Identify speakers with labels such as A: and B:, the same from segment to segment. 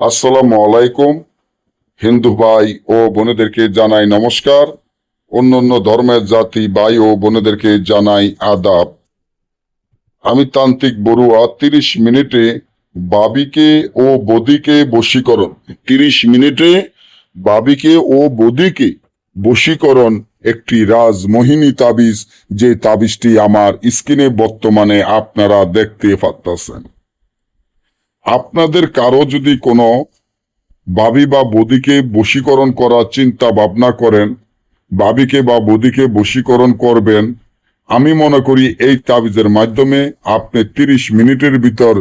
A: আসসালামু আলাইকুম। হিন্দু ভাই ও বোনেদেরকে জানাই নমস্কার। অন্যান্য ধর্মের জাতি ভাই ও বোনেদেরকে জানাই আদাব। আমি তান্ত্রিক বড়ুয়া 30 মিনিটে বাবিকে ও বদিকে বশীকরণ। 30 মিনিটে বাবিকে ও বদিকে বশীকরণ একটি রাজমোহিনী তাবিজ, যে তাবিজটি আমার স্ক্রিনে বর্তমানে আপনারা দেখতে পাচ্ছেন। আপনাদের কারো যদি কোনো ভাবি বা বদিকে বশীকরণ করার চিন্তা ভাবনা করেন, ভাবিকে বা বদিকে বশীকরণ করবেন, আমি মনে করি এই তাবিজের মাধ্যমে আপনি 30 মিনিটের ভিতর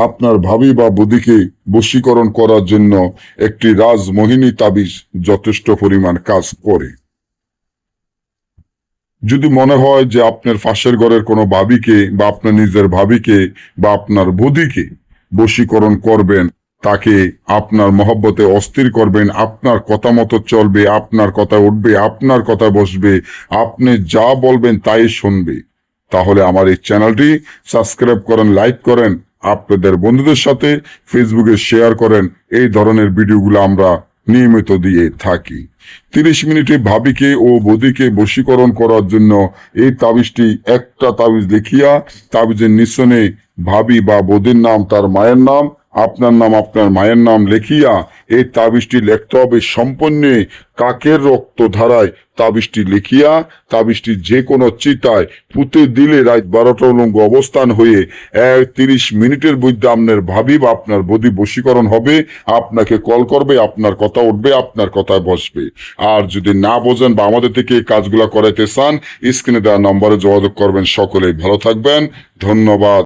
A: আপনার ভাবি বা বদিকে বশীকরণ করার জন্য একটি রাজমোহিনী তাবিজ যথেষ্ট পরিমাণ কাজ করে। যদি মনে হয় যে আপনার পাশের ঘরের কোনো ভাবিকে বা আপনার নিজের ভাবিকে বা আপনার বদিকে বশীকরণ করবেন, তাকে আপনার মহব্বতে অস্থির করবেন, আপনার কথা মতো চলবে, আপনার কথা উঠবে, আপনার কথা বসবে, আপনি যা বলবেন তাই শুনবে, তাহলে আমার এই চ্যানেলটি সাবস্ক্রাইব করেন, লাইক করেন, আপনাদের বন্ধুদের সাথে ফেসবুকে শেয়ার করেন। এই ধরনের ভিডিওগুলো আমরা নিয়মিত দিয়ে থাকি। 30 মিনিটে ভাবিকে ও বদিকে বশীকরণ করার জন্য এই তাবিজটি, একটা তাবিজ লিখিয়া তাবিজের নিচনে ভাবি বা বদির নাম, তার মায়ের নাম, আপনার নাম, আপনার মায়ের নাম লিখিয়া এই তাবিজটি লিখতে হবে সম্পূর্ণ কাকের রক্ত ধারায়। তাবিজটি লিখিয়া তাবিজটি যে কোনো চিতায় পুঁতে দিলে রাত 12টা উলঙ্গ অবস্থান হয়ে 30 মিনিটের মধ্যে আপনার ভাবি বা আপনার বদি বশীকরণ হবে, আপনাকে কল করবে, আপনার কথা উঠবে, আপনার কথায় বসবে। আর যদি না বোঝেন বা আমাদের থেকে এই কাজগুলা করাইতে চান, স্ক্রিনে দেওয়া নম্বরে যোগাযোগ করবেন। সকলেই ভালো থাকবেন, ধন্যবাদ।